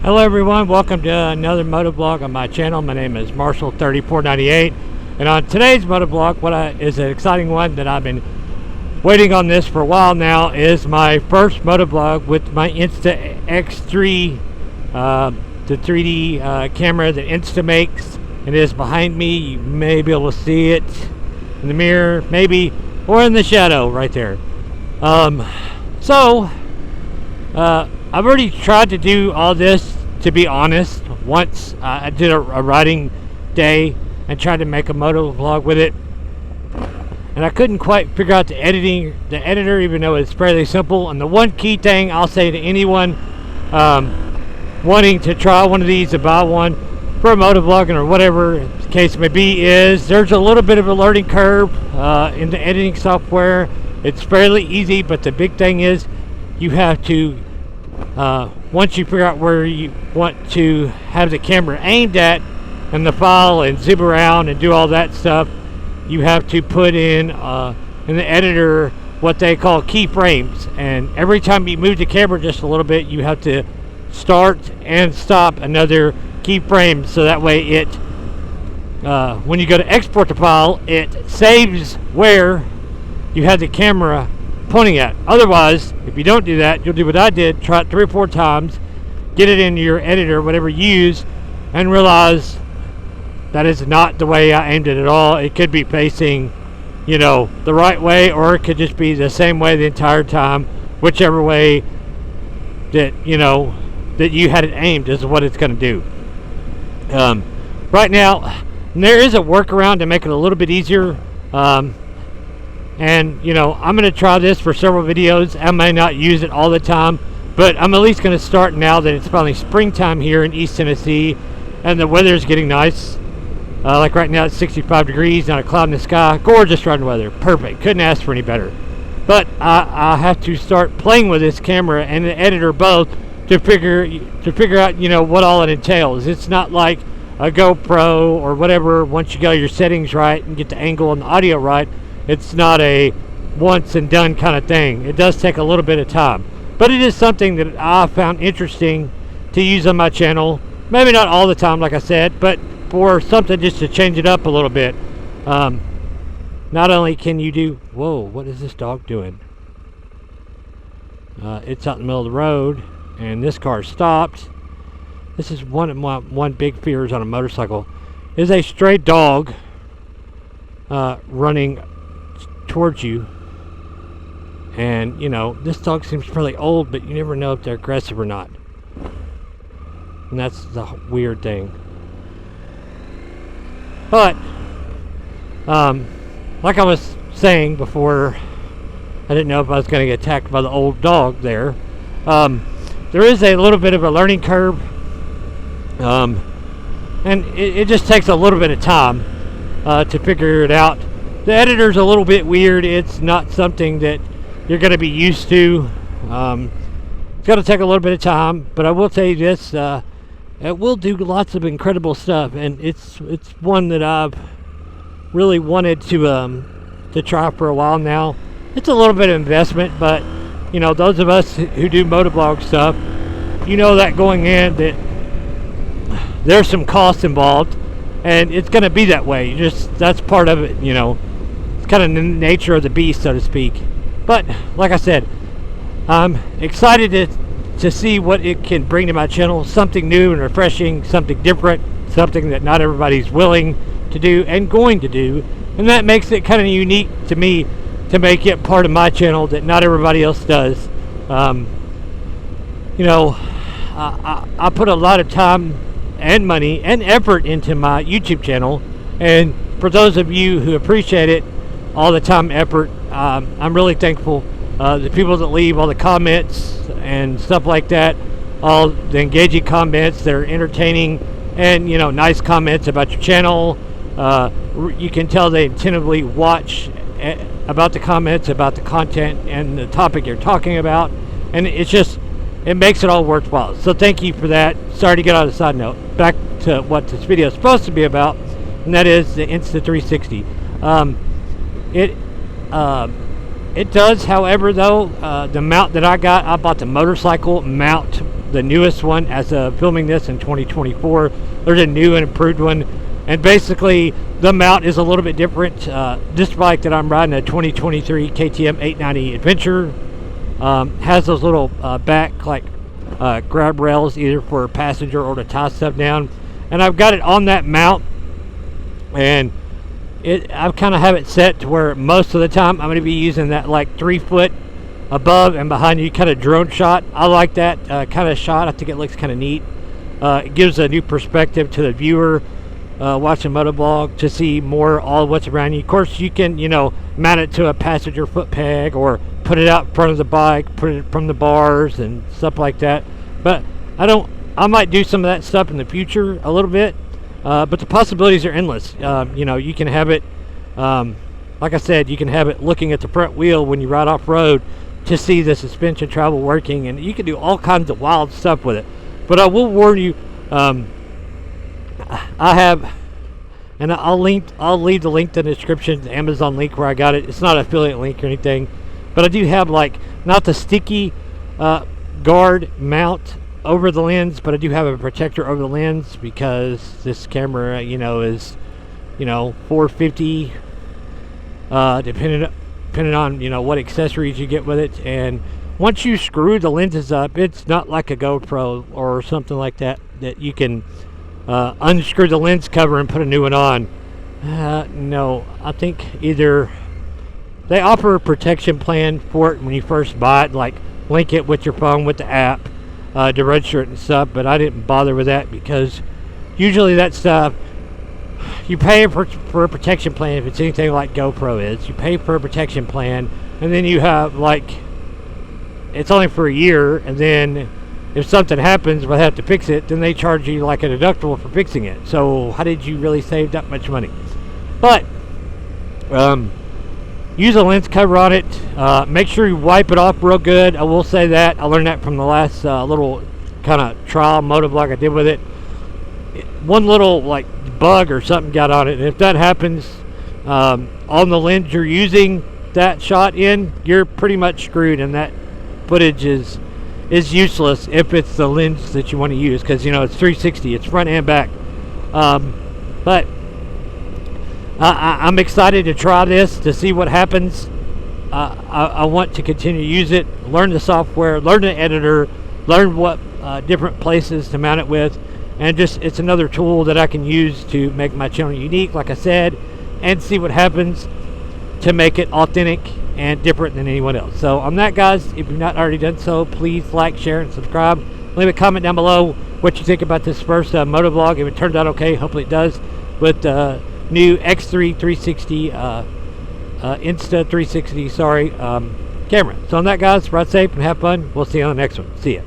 Hello everyone, welcome to another motovlog on my channel. My name is Marshall3498, and on today's motovlog, is an exciting one that I've been waiting on this for a while now, is my first motovlog with my Insta360, the 3D camera that Insta makes. It is behind me. You may be able to see it in the mirror, maybe, or in the shadow right there. I've already tried to do all this, to be honest. Once I did a riding day and tried to make a moto vlog with it, and I couldn't quite figure out the editor, even though it's fairly simple. And the one key thing I'll say to anyone wanting to try one of these, to buy one for a moto vlogging or whatever the case may be, is there's a little bit of a learning curve in the editing software. It's fairly easy, but the big thing is you have to once you figure out where you want to have the camera aimed at in the file and zoom around and do all that stuff, you have to put in the editor what they call keyframes. And every time you move the camera just a little bit, you have to start and stop another keyframe, so that way it when you go to export the file, it saves where you had the camera pointing at. Otherwise, if you don't do that, you'll do what I did, try it 3 or 4 times, get it into your editor, whatever you use, and realize that is not the way I aimed it at all. It could be facing, the right way, or it could just be the same way the entire time. Whichever way that that you had it aimed is what it's going to do. Right now, there is a workaround to make it a little bit easier. And I'm going to try this for several videos. I may not use it all the time, but I'm at least going to start now that it's finally springtime here in East Tennessee and the weather is getting nice. Like right now it's 65 degrees, not a cloud in the sky. Gorgeous riding weather, perfect, couldn't ask for any better. But I have to start playing with this camera and the editor both to figure out what all it entails. It's not like a GoPro or whatever. Once you got your settings right and get the angle and the audio right, it's not a once and done kind of thing. It does take a little bit of time, but it is something that I found interesting to use on my channel. Maybe not all the time, like I said, but for something just to change it up a little bit. Not only can you do, whoa, what is this dog doing? It's out in the middle of the road and this car stopped. This is one of my big fears on a motorcycle, is a stray dog running towards you. And this dog seems fairly old, but you never know if they're aggressive or not, and that's the weird thing. But like I was saying before, I didn't know if I was going to get attacked by the old dog there. There is a little bit of a learning curve, and it just takes a little bit of time to figure it out. The editor's a little bit weird. It's not something that you're going to be used to. It's going to take a little bit of time, but I will tell you this, it will do lots of incredible stuff, and it's one that I've really wanted to try for a while now. It's a little bit of investment, but those of us who do motovlog stuff, that going in, that there's some cost involved, and it's going to be that way. That's part of it. It's kind of the nature of the beast, so to speak. But like I said, I'm excited to see what it can bring to my channel. Something new and refreshing, something different, something that not everybody's willing to do and going to do, and that makes it kind of unique to me, to make it part of my channel that not everybody else does. I put a lot of time and money and effort into my YouTube channel, and for those of you who appreciate it, all the time, effort, I'm really thankful. The people that leave all the comments and stuff like that, all the engaging comments that are entertaining, and nice comments about your channel. You can tell they attentively watch about the comments, about the content and the topic you're talking about, and it makes it all worthwhile. So thank you for that. Sorry to get on a side note. Back to what this video is supposed to be about, and that is the Insta360. It does, however, though, the mount that I bought the motorcycle mount the newest one as of filming this in 2024. There's a new and improved one, and basically the mount is a little bit different. This bike that I'm riding, a 2023 KTM 890 Adventure, has those little back like grab rails, either for a passenger or to tie stuff down, and I've got it on that mount, and I kind of have it set to where most of the time I'm going to be using that like 3 foot above and behind you kind of drone shot. I like that kind of shot. I think it looks kind of neat. It gives a new perspective to the viewer watching Motovlog to see more all of what's around you. Of course, you can, you know, mount it to a passenger foot peg or put it out in front of the bike, put it from the bars and stuff like that. But I might do some of that stuff in the future a little bit. But the possibilities are endless. You know, you can have it, like I said, you can have it looking at the front wheel when you ride off-road to see the suspension travel working, and you can do all kinds of wild stuff with it. But I will warn you, I have, and I'll leave the link in the description, the Amazon link where I got it. It's not an affiliate link or anything, but I do have, like, not the sticky guard mount over the lens, but I do have a protector over the lens because this camera, you know, is, you know, $450, depending on, you know, what accessories you get with it. And once you screw the lenses up, it's not like a GoPro or something like that you can unscrew the lens cover and put a new one on. No, I think either they offer a protection plan for it when you first buy it, like link it with your phone with the app to register it and stuff, but I didn't bother with that because usually that stuff, you pay for a protection plan. If it's anything like GoPro is, you pay for a protection plan, and then you have, like, it's only for a year, and then if something happens but have to fix it, then they charge you like a deductible for fixing it. So how did you really save that much money? But use a lens cover on it. Make sure you wipe it off real good. I will say that I learned that from the last little kind of trial motovlog I did with it. One little like bug or something got on it, and if that happens on the lens you're using that shot in, you're pretty much screwed, and that footage is useless if it's the lens that you want to use, because, you know, it's 360, it's front and back. But I'm excited to try this to see what happens. I want to continue to use it, learn the software, learn the editor, learn what different places to mount it with, and just, it's another tool that I can use to make my channel unique, like I said, and see what happens to make it authentic and different than anyone else. So on that, guys, if you've not already done so, please like, share, and subscribe. Leave a comment down below what you think about this first motovlog. If it turned out okay, hopefully it does, with new X3 360 Insta360 camera. So on that, guys, ride safe and have fun. We'll see you on the next one. See ya.